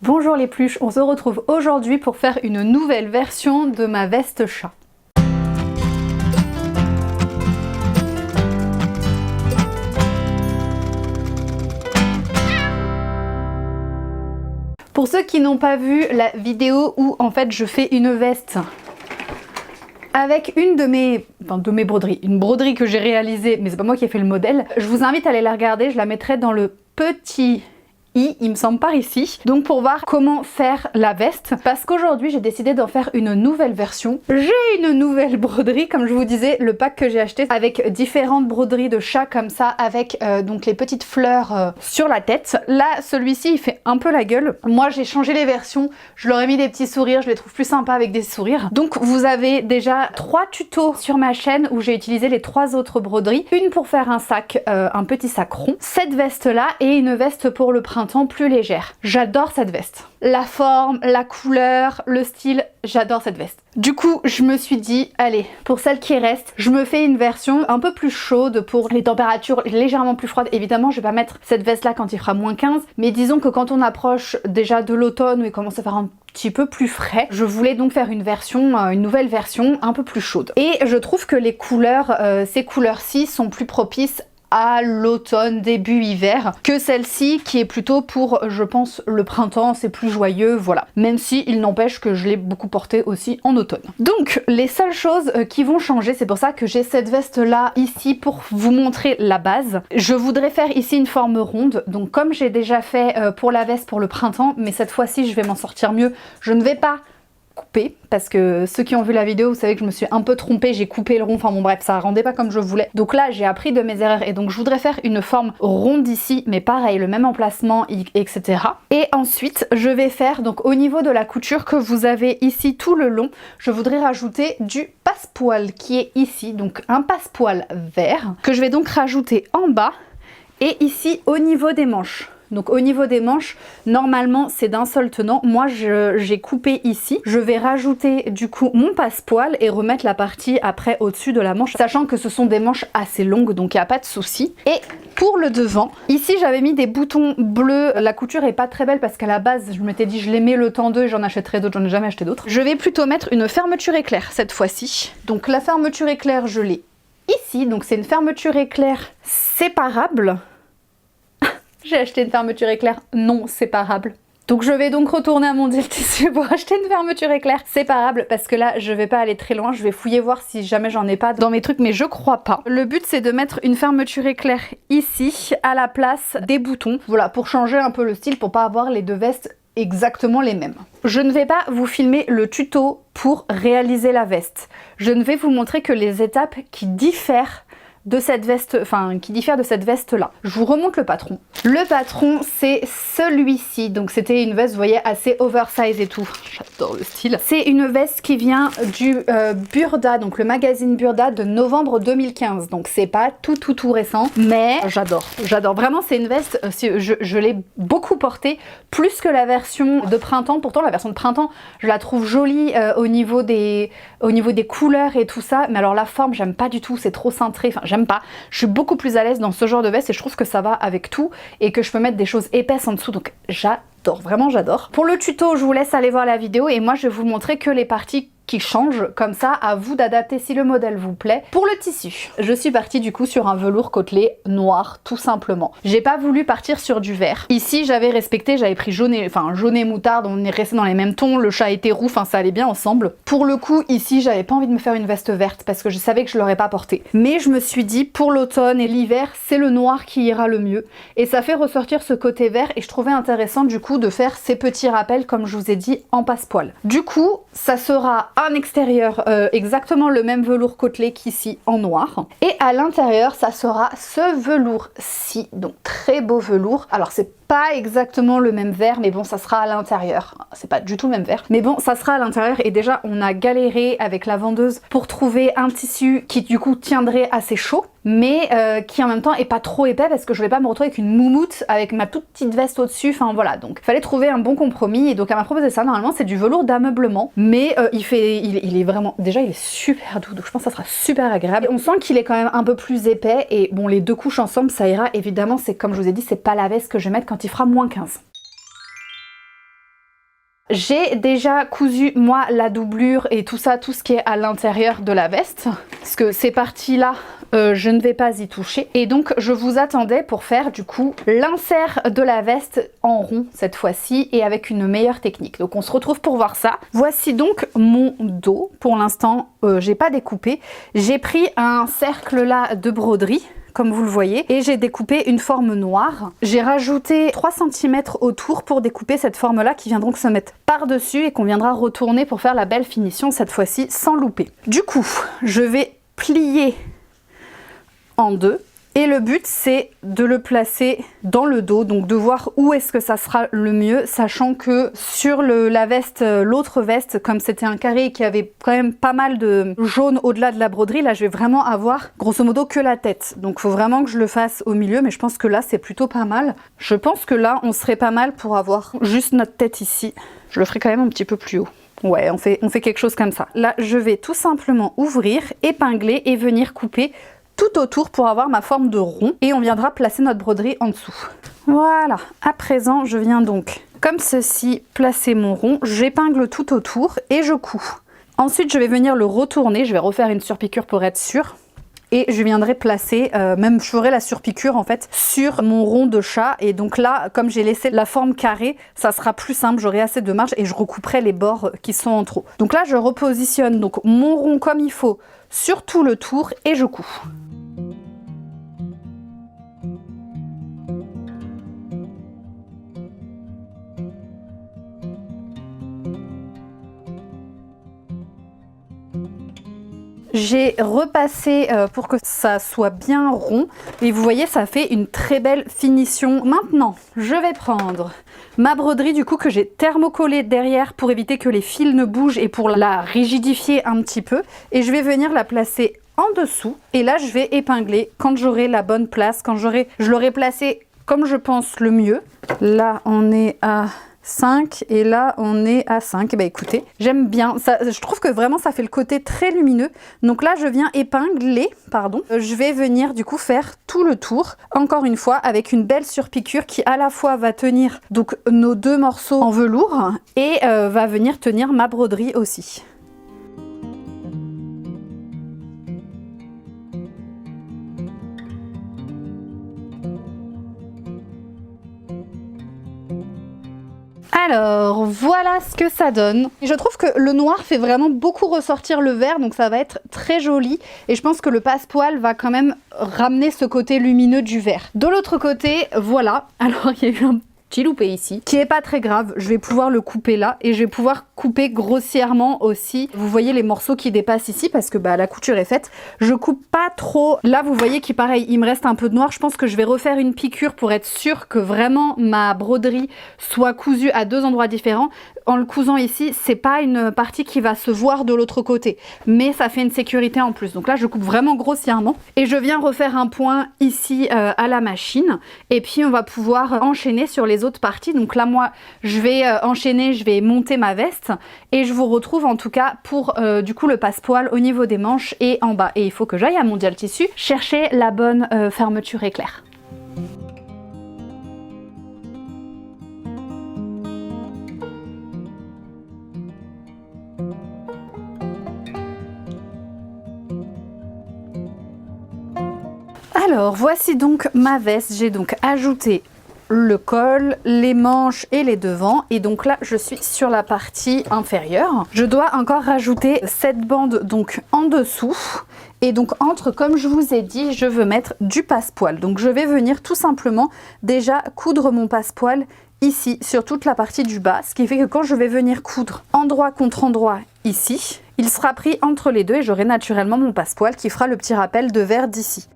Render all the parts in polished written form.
Bonjour les pluches, on se retrouve aujourd'hui pour faire une nouvelle version de ma veste chat. Pour ceux qui n'ont pas vu la vidéo où en fait je fais une veste avec une de mes broderies, une broderie que j'ai réalisée, mais c'est pas moi qui ai fait le modèle, je vous invite à aller la regarder, je la mettrai dans le petit i, il me semble, par ici, donc pour voir comment faire la veste, parce qu'aujourd'hui j'ai décidé d'en faire une nouvelle version. J'ai une nouvelle broderie, comme je vous disais, le pack que j'ai acheté avec différentes broderies de chat comme ça, avec donc les petites fleurs sur la tête. Là, celui-ci il fait un peu la gueule. Moi j'ai changé les versions, je leur ai mis des petits sourires, je les trouve plus sympas avec des sourires. Donc vous avez déjà 3 tutos sur ma chaîne où j'ai utilisé les 3 autres broderies. Une pour faire un sac, un petit sac rond, cette veste là et une veste pour le printemps plus légère. J'adore cette veste. La forme, la couleur, le style, j'adore cette veste. Du coup, je me suis dit, allez, pour celle qui reste, je me fais une version un peu plus chaude pour les températures légèrement plus froides. Évidemment, je vais pas mettre cette veste là quand il fera moins 15, mais disons que quand on approche déjà de l'automne où il commence à faire un petit peu plus frais, je voulais donc faire une version, une nouvelle version un peu plus chaude. Et je trouve que les couleurs, ces couleurs-ci sont plus propices à l'automne, début hiver, que celle-ci qui est plutôt pour, je pense, le printemps, c'est plus joyeux, voilà. Même si il n'empêche que je l'ai beaucoup portée aussi en automne. Donc les seules choses qui vont changer, c'est pour ça que j'ai cette veste là ici pour vous montrer la base. Je voudrais faire ici une forme ronde, donc comme j'ai déjà fait pour la veste pour le printemps, mais cette fois-ci je vais m'en sortir mieux, je ne vais pas couper, parce que ceux qui ont vu la vidéo, vous savez que je me suis un peu trompée, j'ai coupé le rond, enfin bon bref, ça rendait pas comme je voulais. Donc là, j'ai appris de mes erreurs et donc je voudrais faire une forme ronde ici, mais pareil, le même emplacement, etc. Et ensuite, je vais faire, donc au niveau de la couture que vous avez ici tout le long, je voudrais rajouter du passepoil qui est ici, donc un passepoil vert, que je vais donc rajouter en bas et ici au niveau des manches. Donc au niveau des manches, normalement c'est d'un seul tenant. Moi j'ai coupé ici. Je vais rajouter du coup mon passepoil et remettre la partie après au-dessus de la manche, sachant que ce sont des manches assez longues, donc il n'y a pas de souci. Et pour le devant, ici j'avais mis des boutons bleus. La couture est pas très belle parce qu'à la base je m'étais dit je les mets le temps d'eux et j'en achèterai d'autres, j'en ai jamais acheté d'autres. Je vais plutôt mettre une fermeture éclair cette fois-ci. Donc la fermeture éclair je l'ai ici, donc c'est une fermeture éclair séparable. J'ai acheté une fermeture éclair non séparable. Donc je vais donc retourner à mon deal tissu pour acheter une fermeture éclair séparable parce que là je vais pas aller très loin, je vais fouiller voir si jamais j'en ai pas dans mes trucs, mais je crois pas. Le but c'est de mettre une fermeture éclair ici à la place des boutons, voilà, pour changer un peu le style, pour pas avoir les deux vestes exactement les mêmes. Je ne vais pas vous filmer le tuto pour réaliser la veste. Je ne vais vous montrer que les étapes qui diffèrent de cette veste, enfin qui diffère de cette veste là. Je vous remonte le patron. Le patron c'est celui-ci, donc c'était une veste, vous voyez, assez oversize et tout. J'adore le style. C'est une veste qui vient du Burda, donc le magazine Burda de novembre 2015, donc c'est pas tout récent, mais j'adore. Vraiment c'est une veste, je l'ai beaucoup portée, plus que la version de printemps. Pourtant la version de printemps je la trouve jolie au niveau des couleurs et tout ça, mais alors la forme j'aime pas du tout, c'est trop cintré, enfin j'aime pas. Je suis beaucoup plus à l'aise dans ce genre de veste et je trouve que ça va avec tout et que je peux mettre des choses épaisses en dessous, donc j'adore, vraiment j'adore. Pour le tuto, je vous laisse aller voir la vidéo et moi je vais vous montrer que les parties qui change, comme ça à vous d'adapter si le modèle vous plaît. Pour le tissu, je suis partie du coup sur un velours côtelé noir tout simplement. J'ai pas voulu partir sur du vert. Ici j'avais respecté, j'avais pris jaune et moutarde, on est resté dans les mêmes tons, le chat était roux, enfin ça allait bien ensemble. Pour le coup ici j'avais pas envie de me faire une veste verte parce que je savais que je l'aurais pas portée. Mais je me suis dit pour l'automne et l'hiver c'est le noir qui ira le mieux et ça fait ressortir ce côté vert et je trouvais intéressant du coup de faire ces petits rappels comme je vous ai dit en passepoil. Du coup ça sera un extérieur exactement le même velours côtelé qu'ici en noir et à l'intérieur ça sera ce velours-ci, donc très beau velours. Alors c'est pas exactement le même vert mais bon ça sera à l'intérieur, c'est pas du tout le même vert mais bon ça sera à l'intérieur et déjà on a galéré avec la vendeuse pour trouver un tissu qui du coup tiendrait assez chaud mais qui en même temps est pas trop épais parce que je vais pas me retrouver avec une moumoute avec ma toute petite veste au dessus, enfin voilà, donc fallait trouver un bon compromis et donc elle m'a proposé ça. Normalement c'est du velours d'ameublement mais il est vraiment, déjà il est super doux donc je pense que ça sera super agréable et on sent qu'il est quand même un peu plus épais et bon les deux couches ensemble ça ira évidemment. C'est comme je vous ai dit, c'est pas la veste que je vais mettre quand il fera -15. J'ai déjà cousu moi la doublure et tout ça, tout ce qui est à l'intérieur de la veste, parce que ces parties-là, je ne vais pas y toucher. Et donc je vous attendais pour faire du coup l'insert de la veste en rond cette fois-ci et avec une meilleure technique. Donc on se retrouve pour voir ça. Voici donc mon dos. Pour l'instant, j'ai pas découpé. J'ai pris un cercle là de broderie, comme vous le voyez, et j'ai découpé une forme noire. J'ai rajouté 3 cm autour pour découper cette forme-là qui vient donc se mettre par-dessus et qu'on viendra retourner pour faire la belle finition cette fois-ci sans louper. Du coup, je vais plier en deux. Et le but, c'est de le placer dans le dos, donc de voir où est-ce que ça sera le mieux, sachant que sur la veste, l'autre veste, comme c'était un carré qui avait quand même pas mal de jaune au-delà de la broderie, là je vais vraiment avoir grosso modo que la tête. Donc il faut vraiment que je le fasse au milieu, mais je pense que là c'est plutôt pas mal. Je pense que là on serait pas mal pour avoir juste notre tête ici. Je le ferai quand même un petit peu plus haut. Ouais, on fait quelque chose comme ça. Là je vais tout simplement ouvrir, épingler et venir couper tout autour pour avoir ma forme de rond et on viendra placer notre broderie en dessous. Voilà, à présent je viens donc comme ceci placer mon rond, j'épingle tout autour et je couds. Ensuite je vais venir le retourner, je vais refaire une surpiqûre pour être sûre et je viendrai placer, même je ferai la surpiqûre en fait sur mon rond de chat et donc là comme j'ai laissé la forme carrée ça sera plus simple, j'aurai assez de marge et je recouperai les bords qui sont en trop. Donc là je repositionne donc mon rond comme il faut sur tout le tour et je couds. J'ai repassé pour que ça soit bien rond et vous voyez ça fait une très belle finition. Maintenant je vais prendre ma broderie du coup que j'ai thermocollée derrière pour éviter que les fils ne bougent et pour la rigidifier un petit peu et je vais venir la placer en dessous et là je vais épingler quand j'aurai la bonne place, quand je l'aurai placée comme je pense le mieux. Là on est à 5 et là on est à 5. Et bah écoutez, j'aime bien ça, je trouve que vraiment ça fait le côté très lumineux. Donc là je viens épingler, pardon, je vais venir du coup faire tout le tour encore une fois avec une belle surpiqûre qui à la fois va tenir donc nos deux morceaux en velours et va venir tenir ma broderie aussi. Alors voilà ce que ça donne. Je trouve que le noir fait vraiment beaucoup ressortir le vert, donc ça va être très joli. Et je pense que le passepoil va quand même ramener ce côté lumineux du vert. De l'autre côté, voilà. Alors il y a eu un petit loupé ici, qui est pas très grave. Je vais pouvoir le couper là et je vais pouvoir couper grossièrement aussi. Vous voyez les morceaux qui dépassent ici parce que bah, la couture est faite. Je coupe pas trop. Là vous voyez qu'il pareil, il me reste un peu de noir. Je pense que je vais refaire une piqûre pour être sûre que vraiment ma broderie soit cousue à deux endroits différents. En le cousant ici, c'est pas une partie qui va se voir de l'autre côté, mais ça fait une sécurité en plus. Donc là je coupe vraiment grossièrement et je viens refaire un point ici à la machine et puis on va pouvoir enchaîner sur les autres parties. Donc là moi je vais enchaîner, je vais monter ma veste et je vous retrouve en tout cas pour du coup le passepoil au niveau des manches et en bas. Et il faut que j'aille à Mondial Tissu chercher la bonne fermeture éclair. Alors voici donc ma veste, j'ai donc ajouté le col, les manches et les devants et donc là je suis sur la partie inférieure. Je dois encore rajouter cette bande donc en dessous et donc entre, comme je vous ai dit, je veux mettre du passepoil. Donc je vais venir tout simplement déjà coudre mon passepoil ici sur toute la partie du bas, ce qui fait que quand je vais venir coudre endroit contre endroit ici, il sera pris entre les deux et j'aurai naturellement mon passepoil qui fera le petit rappel de vert d'ici.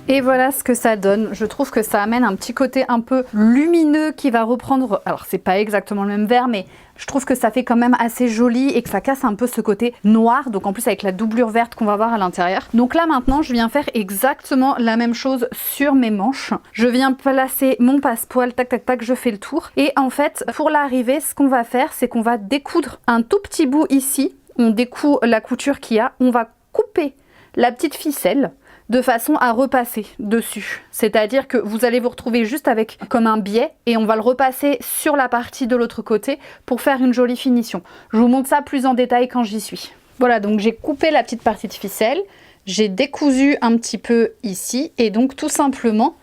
Et voilà ce que ça donne. Je trouve que ça amène un petit côté un peu lumineux qui va reprendre... Alors c'est pas exactement le même vert, mais je trouve que ça fait quand même assez joli et que ça casse un peu ce côté noir. Donc en plus avec la doublure verte qu'on va voir à l'intérieur. Donc là maintenant je viens faire exactement la même chose sur mes manches. Je viens placer mon passepoil, tac tac tac, je fais le tour. Et en fait pour l'arrivée, ce qu'on va faire, c'est qu'on va découdre un tout petit bout ici. On découd la couture qu'il y a. On va couper la petite ficelle de façon à repasser dessus. C'est-à-dire que vous allez vous retrouver juste avec comme un biais et on va le repasser sur la partie de l'autre côté pour faire une jolie finition. Je vous montre ça plus en détail quand j'y suis. Voilà, donc j'ai coupé la petite partie de ficelle, j'ai décousu un petit peu ici et donc tout simplement,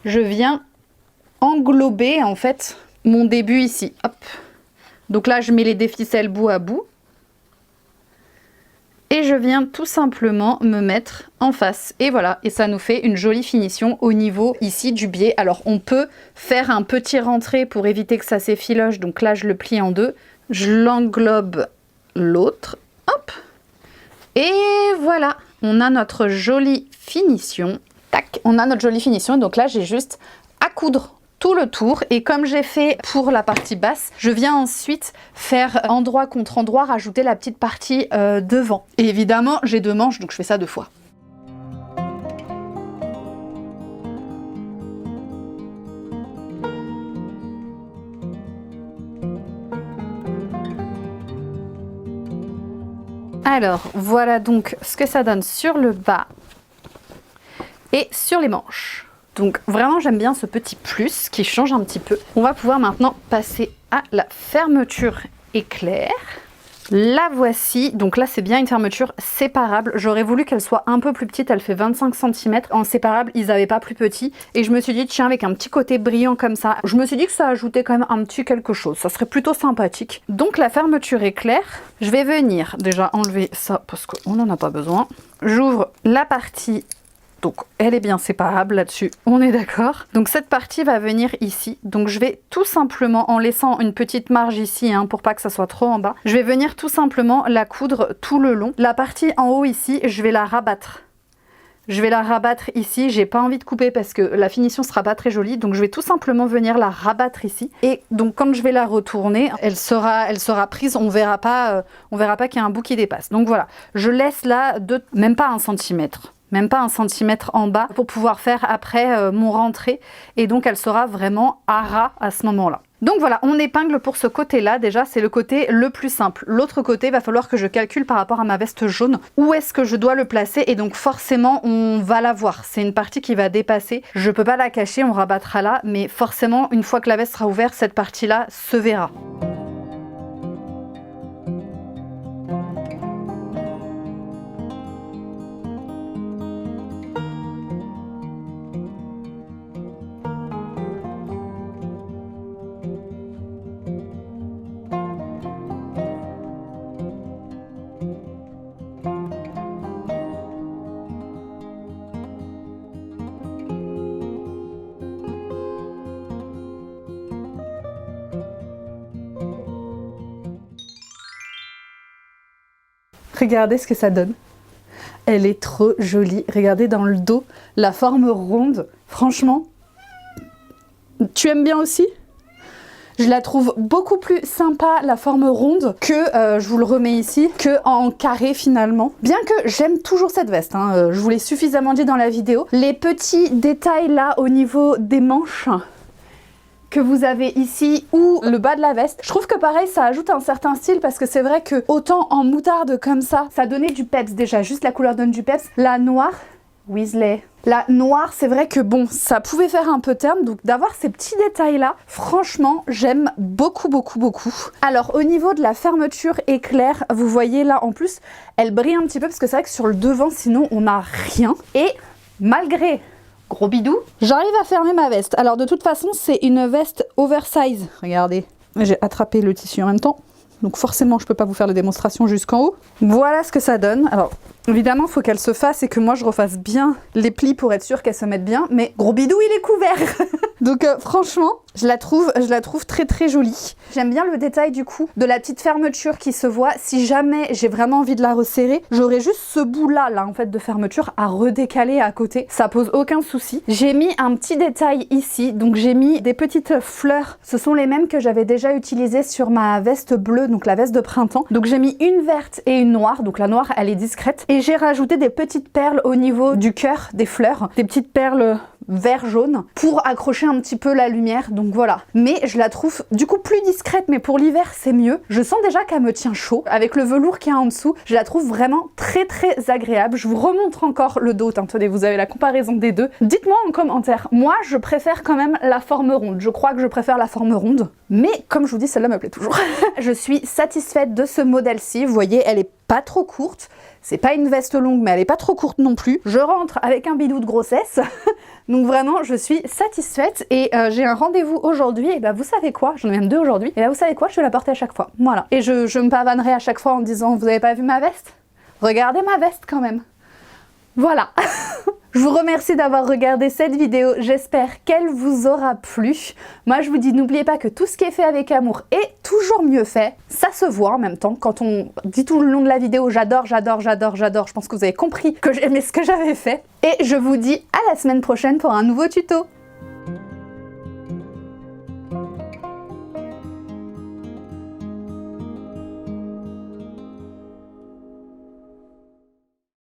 je viens englober en fait mon début ici. Hop. Donc là, je mets les déficelles bout à bout. Et je viens tout simplement me mettre en face. Et voilà, et ça nous fait une jolie finition au niveau ici du biais. Alors on peut faire un petit rentré pour éviter que ça s'effiloche. Donc là je le plie en deux. Je l'englobe l'autre. Hop. Et voilà, on a notre jolie finition. Tac, on a notre jolie finition. Donc là j'ai juste à coudre tout le tour et comme j'ai fait pour la partie basse, je viens ensuite faire endroit contre endroit, rajouter la petite partie devant. Et évidemment, j'ai 2 manches, donc je fais ça 2 fois. Alors, voilà donc ce que ça donne sur le bas et sur les manches. Donc vraiment j'aime bien ce petit plus qui change un petit peu. On va pouvoir maintenant passer à la fermeture éclair. La voici, donc là c'est bien une fermeture séparable. J'aurais voulu qu'elle soit un peu plus petite, elle fait 25 cm. En séparable, ils n'avaient pas plus petit. Et je me suis dit, tiens, avec un petit côté brillant comme ça, je me suis dit que ça ajoutait quand même un petit quelque chose. Ça serait plutôt sympathique. Donc la fermeture éclair, je vais venir déjà enlever ça parce qu'on n'en a pas besoin. J'ouvre la partie. Donc elle est bien séparable là-dessus, on est d'accord. Donc cette partie va venir ici. Donc je vais tout simplement, en laissant une petite marge ici, hein, pour pas que ça soit trop en bas, je vais venir tout simplement la coudre tout le long. La partie en haut ici, je vais la rabattre. Je vais la rabattre ici, j'ai pas envie de couper parce que la finition sera pas très jolie. Donc je vais tout simplement venir la rabattre ici. Et donc quand je vais la retourner, elle sera prise, on verra pas qu'il y a un bout qui dépasse. Donc voilà, je laisse là même pas 1 centimètre. Même pas 1 centimètre en bas pour pouvoir faire après mon rentré et donc elle sera vraiment à ras à ce moment-là. Donc voilà, on épingle pour ce côté-là, déjà c'est le côté le plus simple. L'autre côté, il va falloir que je calcule par rapport à ma veste jaune où est-ce que je dois le placer et donc forcément on va la voir. C'est une partie qui va dépasser, je peux pas la cacher, on rabattra là, mais forcément une fois que la veste sera ouverte, cette partie-là se verra. Regardez ce que ça donne. Elle est trop jolie. Regardez dans le dos, la forme ronde. Franchement, tu aimes bien aussi ? Je la trouve beaucoup plus sympa, la forme ronde, que, je vous le remets ici, que en carré finalement. Bien que j'aime toujours cette veste, hein, je vous l'ai suffisamment dit dans la vidéo. Les petits détails là au niveau des manches que vous avez ici ou le bas de la veste. Je trouve que pareil ça ajoute un certain style parce que c'est vrai que autant en moutarde comme ça donnait du peps déjà, juste la couleur donne du peps. La noire, Weasley. La noire, c'est vrai que bon, ça pouvait faire un peu terne, donc d'avoir ces petits détails là, franchement, j'aime beaucoup, beaucoup, beaucoup. Alors au niveau de la fermeture éclair, vous voyez là en plus, elle brille un petit peu parce que c'est vrai que sur le devant, sinon on n'a rien. Et malgré gros bidou, j'arrive à fermer ma veste. Alors de toute façon, c'est une veste oversize. Regardez, j'ai attrapé le tissu en même temps. Donc forcément, je peux pas vous faire les démonstrations jusqu'en haut. Voilà ce que ça donne. Alors évidemment, il faut qu'elle se fasse et que moi je refasse bien les plis pour être sûre qu'elle se mette bien. Mais gros bidou, il est couvert. Donc franchement, Je la trouve très très jolie. J'aime bien le détail du coup de la petite fermeture qui se voit. Si jamais j'ai vraiment envie de la resserrer, j'aurais juste ce bout là en fait de fermeture à redécaler à côté. Ça pose aucun souci. J'ai mis un petit détail ici, donc j'ai mis des petites fleurs. Ce sont les mêmes que j'avais déjà utilisées sur ma veste bleue, donc la veste de printemps. Donc j'ai mis une verte et une noire, donc la noire elle est discrète. Et j'ai rajouté des petites perles au niveau du cœur des fleurs, des petites perles vert jaune pour accrocher un petit peu la lumière, donc voilà. Mais je la trouve du coup plus discrète, mais pour l'hiver c'est mieux. Je sens déjà qu'elle me tient chaud avec le velours qu'il y a en dessous. Je la trouve vraiment très très agréable. Je vous remontre encore le dos, attendez, vous avez la comparaison des deux. Dites-moi en commentaire, moi je préfère quand même la forme ronde. Je crois que je préfère la forme ronde, mais comme je vous dis, celle-là me plaît toujours. Je suis satisfaite de ce modèle-ci, vous voyez, elle est pas trop courte. C'est pas une veste longue, mais elle est pas trop courte non plus. Je rentre avec un bidou de grossesse. Donc vraiment, je suis satisfaite et j'ai un rendez-vous aujourd'hui. Et bah vous savez quoi, j'en ai même 2 aujourd'hui. Et là vous savez quoi, je vais la porter à chaque fois. Voilà. Et je me pavanerai à chaque fois en disant, vous avez pas vu ma veste? Regardez ma veste quand même. Voilà. Je vous remercie d'avoir regardé cette vidéo, j'espère qu'elle vous aura plu. Moi je vous dis, n'oubliez pas que tout ce qui est fait avec amour est toujours mieux fait. Ça se voit en même temps, quand on dit tout le long de la vidéo j'adore, j'adore, j'adore, j'adore, je pense que vous avez compris que j'aimais ce que j'avais fait. Et je vous dis à la semaine prochaine pour un nouveau tuto.